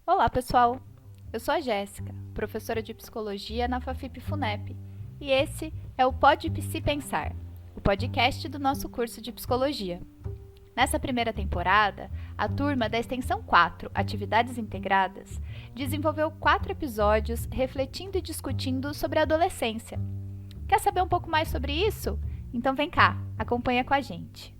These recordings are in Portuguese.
Olá, pessoal! Eu sou a Jéssica, professora de Psicologia na FAFIP-FUNEP, e esse é o Pod Psi Pensar, o podcast do nosso curso de Psicologia. Nessa primeira temporada, a turma da Extensão 4, Atividades Integradas, desenvolveu 4 episódios refletindo e discutindo sobre a adolescência. Quer saber um pouco mais sobre isso? Então vem cá, acompanha com a gente.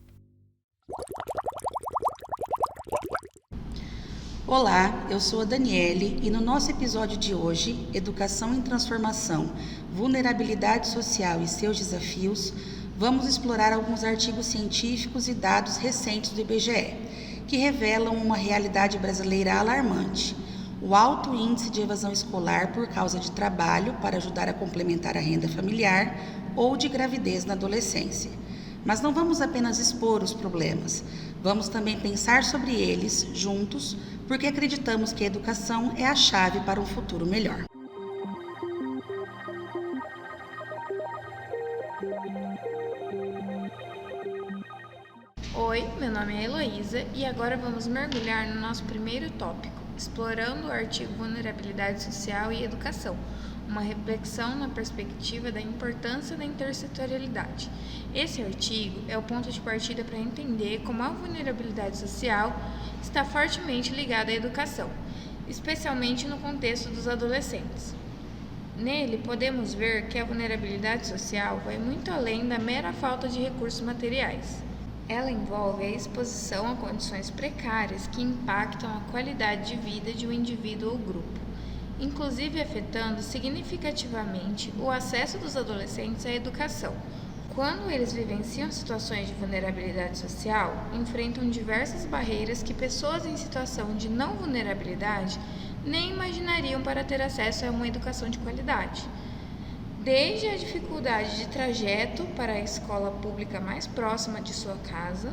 Olá, eu sou a Daniele e no nosso episódio de hoje, Educação em Transformação, Vulnerabilidade Social e seus desafios, vamos explorar alguns artigos científicos e dados recentes do IBGE, que revelam uma realidade brasileira alarmante: o alto índice de evasão escolar por causa de trabalho para ajudar a complementar a renda familiar ou de gravidez na adolescência. Mas não vamos apenas expor os problemas, vamos também pensar sobre eles juntos, porque acreditamos que a educação é a chave para um futuro melhor. Oi, meu nome é Heloísa e agora vamos mergulhar no nosso primeiro tópico, explorando o artigo Vulnerabilidade Social e Educação, uma reflexão na perspectiva da importância da intersetorialidade. Esse artigo é o ponto de partida para entender como a vulnerabilidade social está fortemente ligada à educação, especialmente no contexto dos adolescentes. Nele, podemos ver que a vulnerabilidade social vai muito além da mera falta de recursos materiais. Ela envolve a exposição a condições precárias que impactam a qualidade de vida de um indivíduo ou grupo, inclusive afetando significativamente o acesso dos adolescentes à educação. Quando eles vivenciam situações de vulnerabilidade social, enfrentam diversas barreiras que pessoas em situação de não vulnerabilidade nem imaginariam para ter acesso a uma educação de qualidade. Desde a dificuldade de trajeto para a escola pública mais próxima de sua casa,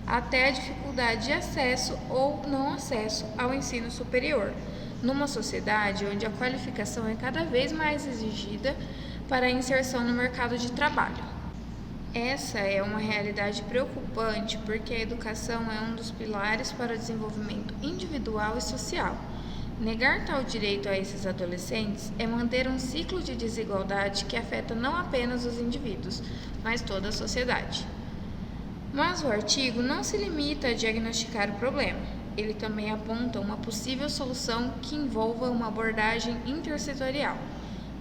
até a dificuldade de acesso ou não acesso ao ensino superior, numa sociedade onde a qualificação é cada vez mais exigida para a inserção no mercado de trabalho. Essa é uma realidade preocupante porque a educação é um dos pilares para o desenvolvimento individual e social. Negar tal direito a esses adolescentes é manter um ciclo de desigualdade que afeta não apenas os indivíduos, mas toda a sociedade. Mas o artigo não se limita a diagnosticar o problema. Ele também aponta uma possível solução que envolva uma abordagem intersetorial,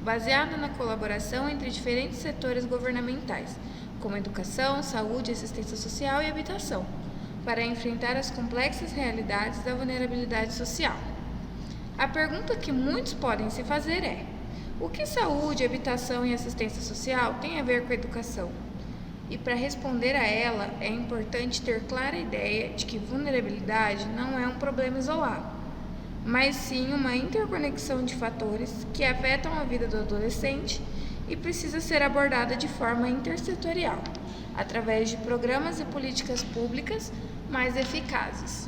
baseada na colaboração entre diferentes setores governamentais, como educação, saúde, assistência social e habitação, para enfrentar as complexas realidades da vulnerabilidade social. A pergunta que muitos podem se fazer é: o que saúde, habitação e assistência social têm a ver com a educação? E para responder a ela, é importante ter clara ideia de que vulnerabilidade não é um problema isolado, mas sim uma interconexão de fatores que afetam a vida do adolescente e precisa ser abordada de forma intersetorial, através de programas e políticas públicas mais eficazes,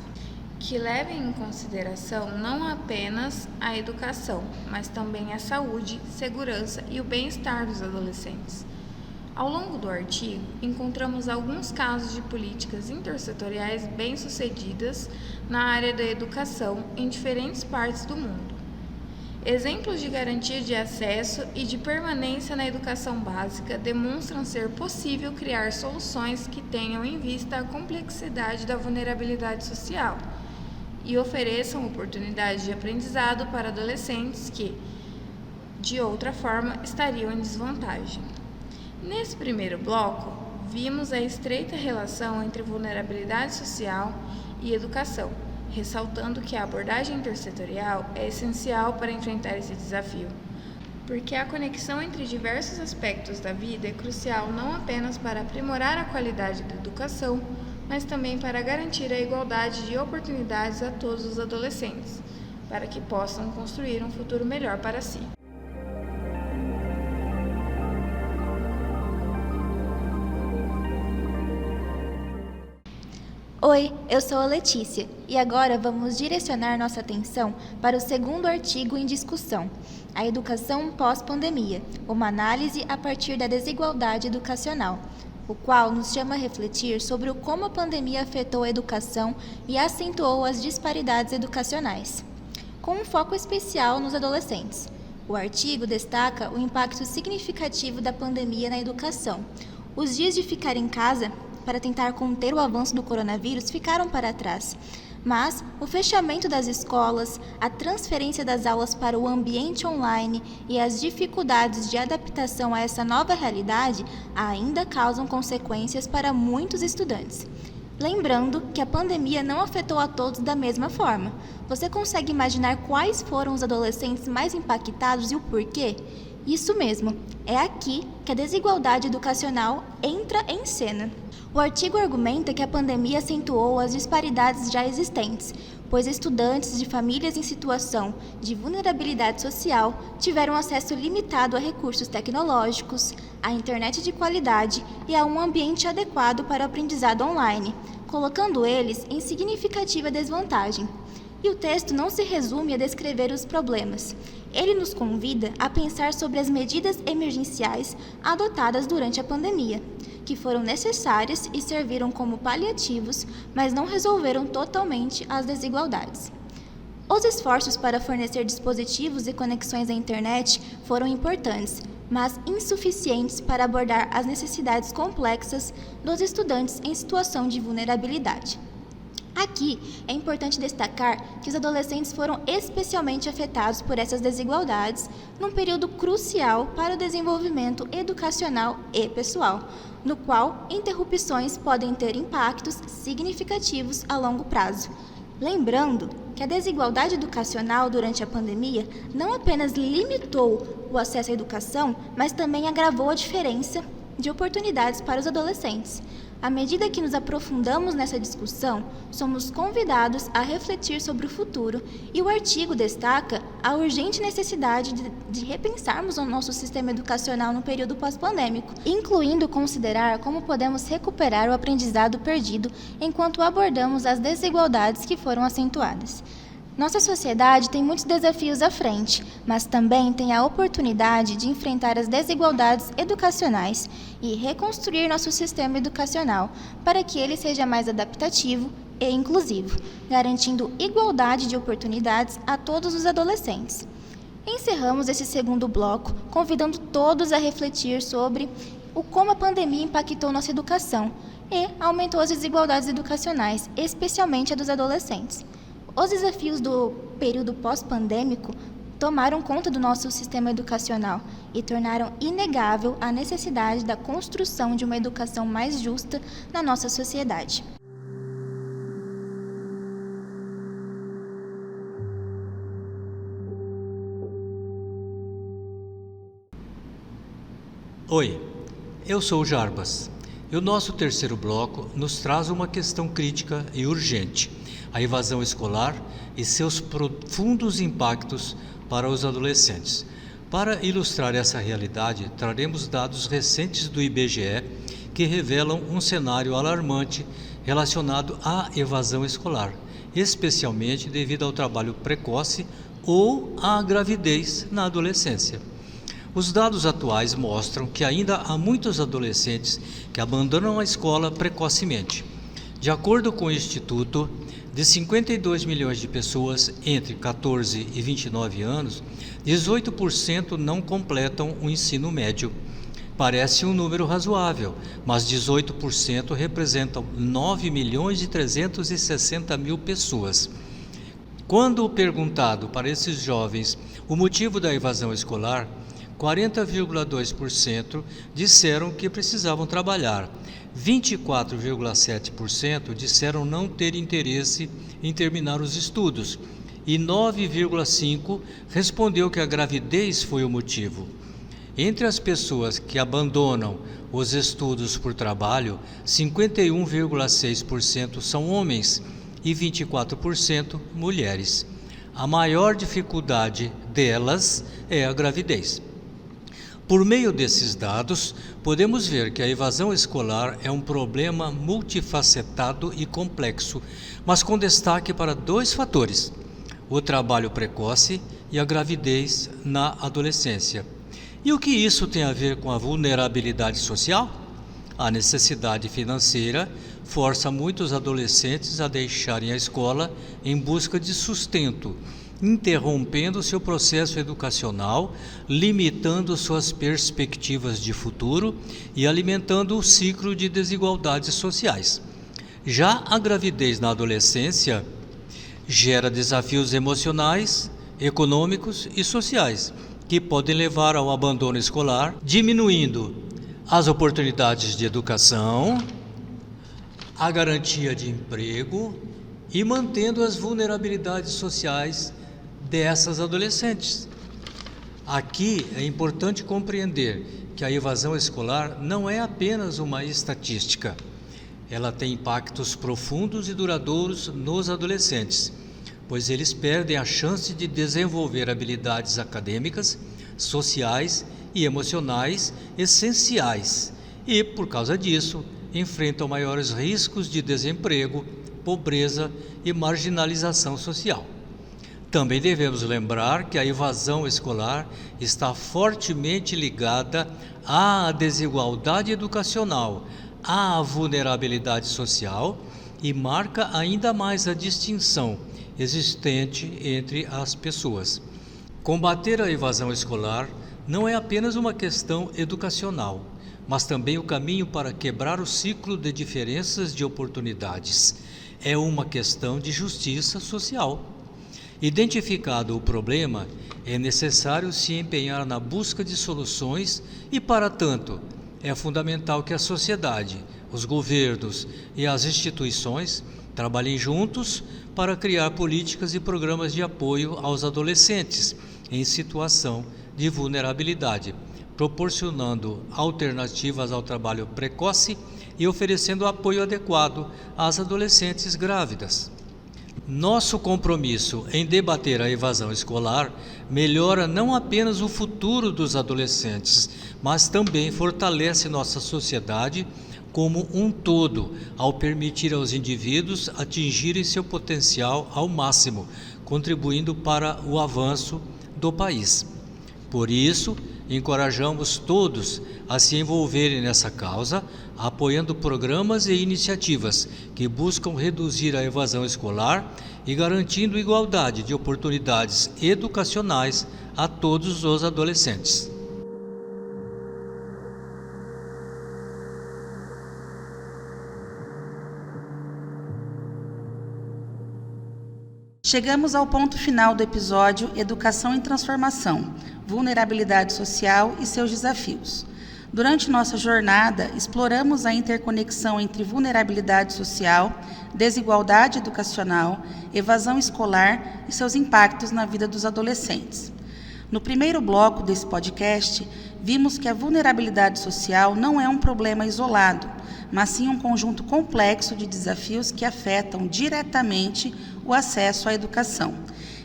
que levem em consideração não apenas a educação, mas também a saúde, segurança e o bem-estar dos adolescentes. Ao longo do artigo, encontramos alguns casos de políticas intersetoriais bem-sucedidas na área da educação em diferentes partes do mundo. Exemplos de garantia de acesso e de permanência na educação básica demonstram ser possível criar soluções que tenham em vista a complexidade da vulnerabilidade social e ofereçam oportunidades de aprendizado para adolescentes que, de outra forma, estariam em desvantagem. Nesse primeiro bloco, vimos a estreita relação entre vulnerabilidade social e educação, ressaltando que a abordagem intersetorial é essencial para enfrentar esse desafio, porque a conexão entre diversos aspectos da vida é crucial não apenas para aprimorar a qualidade da educação, mas também para garantir a igualdade de oportunidades a todos os adolescentes, para que possam construir um futuro melhor para si. Oi, eu sou a Letícia e agora vamos direcionar nossa atenção para o segundo artigo em discussão, a educação pós-pandemia, uma análise a partir da desigualdade educacional, o qual nos chama a refletir sobre como a pandemia afetou a educação e acentuou as disparidades educacionais. com um foco especial nos adolescentes. O artigo destaca o impacto significativo da pandemia na educação. Os dias de ficar em casa para tentar conter o avanço do coronavírus ficaram para trás. Mas o fechamento das escolas, a transferência das aulas para o ambiente online e as dificuldades de adaptação a essa nova realidade ainda causam consequências para muitos estudantes. Lembrando que a pandemia não afetou a todos da mesma forma. Você consegue imaginar quais foram os adolescentes mais impactados e o porquê? Isso mesmo, é aqui que a desigualdade educacional entra em cena. O artigo argumenta que a pandemia acentuou as disparidades já existentes, pois estudantes de famílias em situação de vulnerabilidade social tiveram acesso limitado a recursos tecnológicos, à internet de qualidade e a um ambiente adequado para o aprendizado online, colocando eles em significativa desvantagem. E o texto não se resume a descrever os problemas. Ele nos convida a pensar sobre as medidas emergenciais adotadas durante a pandemia, que foram necessárias e serviram como paliativos, mas não resolveram totalmente as desigualdades. Os esforços para fornecer dispositivos e conexões à internet foram importantes, mas insuficientes para abordar as necessidades complexas dos estudantes em situação de vulnerabilidade. Aqui é importante destacar que os adolescentes foram especialmente afetados por essas desigualdades num período crucial para o desenvolvimento educacional e pessoal, no qual interrupções podem ter impactos significativos a longo prazo. Lembrando que a desigualdade educacional durante a pandemia não apenas limitou o acesso à educação, mas também agravou a diferença de oportunidades para os adolescentes. À medida que nos aprofundamos nessa discussão, somos convidados a refletir sobre o futuro e o artigo destaca a urgente necessidade de repensarmos o nosso sistema educacional no período pós-pandêmico, incluindo considerar como podemos recuperar o aprendizado perdido enquanto abordamos as desigualdades que foram acentuadas. Nossa sociedade tem muitos desafios à frente, mas também tem a oportunidade de enfrentar as desigualdades educacionais e reconstruir nosso sistema educacional para que ele seja mais adaptativo e inclusivo, garantindo igualdade de oportunidades a todos os adolescentes. Encerramos esse segundo bloco, convidando todos a refletir sobre como a pandemia impactou nossa educação e aumentou as desigualdades educacionais, especialmente a dos adolescentes. Os desafios do período pós-pandêmico tomaram conta do nosso sistema educacional e tornaram inegável a necessidade da construção de uma educação mais justa na nossa sociedade. Oi, eu sou o Jarbas e o nosso terceiro bloco nos traz uma questão crítica e urgente: a evasão escolar e seus profundos impactos para os adolescentes. Para ilustrar essa realidade, traremos dados recentes do IBGE que revelam um cenário alarmante relacionado à evasão escolar, especialmente devido ao trabalho precoce ou à gravidez na adolescência. Os dados atuais mostram que ainda há muitos adolescentes que abandonam a escola precocemente. De acordo com o Instituto, de 52 milhões de pessoas entre 14 e 29 anos, 18% não completam o ensino médio. Parece um número razoável, mas 18% representam 9 milhões e 360 mil pessoas. Quando perguntado para esses jovens o motivo da evasão escolar, 40,2% disseram que precisavam trabalhar, 24,7% disseram não ter interesse em terminar os estudos e 9,5% respondeu que a gravidez foi o motivo. Entre as pessoas que abandonam os estudos por trabalho, 51,6% são homens e 24% mulheres. A maior dificuldade delas é a gravidez. Por meio desses dados, podemos ver que a evasão escolar é um problema multifacetado e complexo, mas com destaque para dois fatores: o trabalho precoce e a gravidez na adolescência. E o que isso tem a ver com a vulnerabilidade social? A necessidade financeira força muitos adolescentes a deixarem a escola em busca de sustento, interrompendo seu processo educacional, limitando suas perspectivas de futuro e alimentando o ciclo de desigualdades sociais. Já a gravidez na adolescência gera desafios emocionais, econômicos e sociais, que podem levar ao abandono escolar, diminuindo as oportunidades de educação, a garantia de emprego e mantendo as vulnerabilidades sociais dessas adolescentes. Aqui é importante compreender que a evasão escolar não é apenas uma estatística. Ela tem impactos profundos e duradouros nos adolescentes, pois eles perdem a chance de desenvolver habilidades acadêmicas, sociais e emocionais essenciais e, por causa disso, enfrentam maiores riscos de desemprego, pobreza e marginalização social. Também devemos lembrar que a evasão escolar está fortemente ligada à desigualdade educacional, à vulnerabilidade social e marca ainda mais a distinção existente entre as pessoas. Combater a evasão escolar não é apenas uma questão educacional, mas também o caminho para quebrar o ciclo de diferenças de oportunidades. É uma questão de justiça social. Identificado o problema, é necessário se empenhar na busca de soluções e, para tanto, é fundamental que a sociedade, os governos e as instituições trabalhem juntos para criar políticas e programas de apoio aos adolescentes em situação de vulnerabilidade, proporcionando alternativas ao trabalho precoce e oferecendo apoio adequado às adolescentes grávidas. Nosso compromisso em debater a evasão escolar melhora não apenas o futuro dos adolescentes, mas também fortalece nossa sociedade como um todo, ao permitir aos indivíduos atingirem seu potencial ao máximo, contribuindo para o avanço do país. Por isso, encorajamos todos a se envolverem nessa causa, apoiando programas e iniciativas que buscam reduzir a evasão escolar e garantindo igualdade de oportunidades educacionais a todos os adolescentes. Chegamos ao ponto final do episódio Educação em Transformação, Vulnerabilidade Social e seus desafios. Durante nossa jornada, exploramos a interconexão entre vulnerabilidade social, desigualdade educacional, evasão escolar e seus impactos na vida dos adolescentes. No primeiro bloco desse podcast, vimos que a vulnerabilidade social não é um problema isolado, mas sim um conjunto complexo de desafios que afetam diretamente o acesso à educação,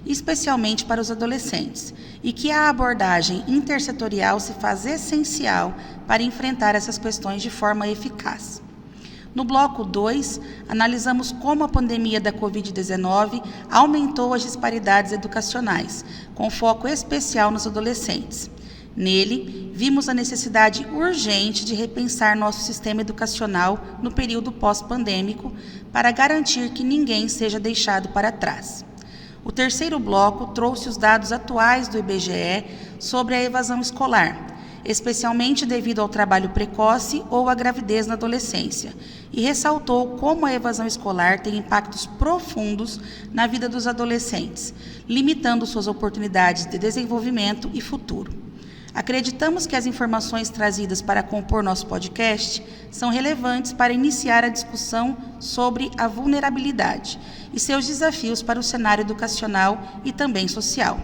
especialmente para os adolescentes, e que a abordagem intersetorial se faz essencial para enfrentar essas questões de forma eficaz. No bloco 2, analisamos como a pandemia da Covid-19 aumentou as disparidades educacionais, com foco especial nos adolescentes. Nele, vimos a necessidade urgente de repensar nosso sistema educacional no período pós-pandêmico para garantir que ninguém seja deixado para trás. O terceiro bloco trouxe os dados atuais do IBGE sobre a evasão escolar, especialmente devido ao trabalho precoce ou à gravidez na adolescência, e ressaltou como a evasão escolar tem impactos profundos na vida dos adolescentes, limitando suas oportunidades de desenvolvimento e futuro. Acreditamos que as informações trazidas para compor nosso podcast são relevantes para iniciar a discussão sobre a vulnerabilidade e seus desafios para o cenário educacional e também social.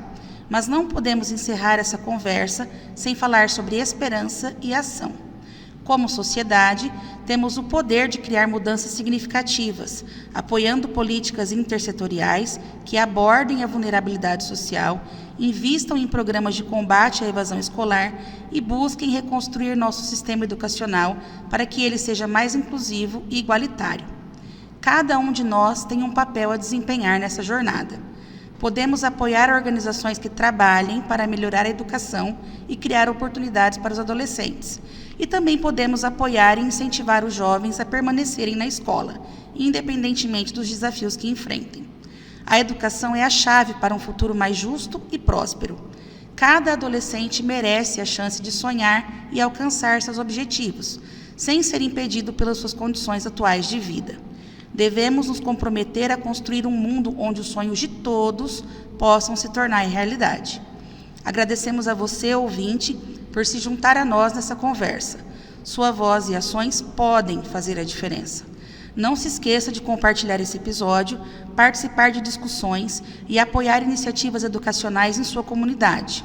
Mas não podemos encerrar essa conversa sem falar sobre esperança e ação. Como sociedade, temos o poder de criar mudanças significativas, apoiando políticas intersetoriais que abordem a vulnerabilidade social, invistam em programas de combate à evasão escolar e busquem reconstruir nosso sistema educacional para que ele seja mais inclusivo e igualitário. Cada um de nós tem um papel a desempenhar nessa jornada. Podemos apoiar organizações que trabalhem para melhorar a educação e criar oportunidades para os adolescentes. E também podemos apoiar e incentivar os jovens a permanecerem na escola, independentemente dos desafios que enfrentem. A educação é a chave para um futuro mais justo e próspero. Cada adolescente merece a chance de sonhar e alcançar seus objetivos, sem ser impedido pelas suas condições atuais de vida. Devemos nos comprometer a construir um mundo onde os sonhos de todos possam se tornar realidade. Agradecemos a você, ouvinte, por se juntar a nós nessa conversa. Sua voz e ações podem fazer a diferença. Não se esqueça de compartilhar esse episódio, participar de discussões e apoiar iniciativas educacionais em sua comunidade.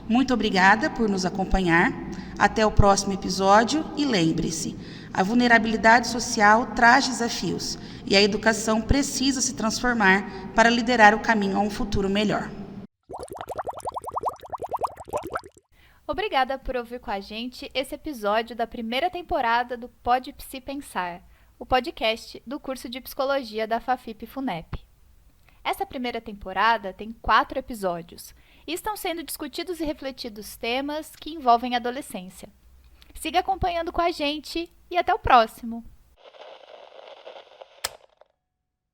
Muito obrigada por nos acompanhar. Até o próximo episódio e lembre-se, a vulnerabilidade social traz desafios e a educação precisa se transformar para liderar o caminho a um futuro melhor. Obrigada por ouvir com a gente esse episódio da primeira temporada do Pode Psi Pensar, o podcast do curso de Psicologia da FAFIP-FUNEP. Essa primeira temporada tem 4 episódios e estão sendo discutidos e refletidos temas que envolvem a adolescência. Siga acompanhando com a gente e até o próximo!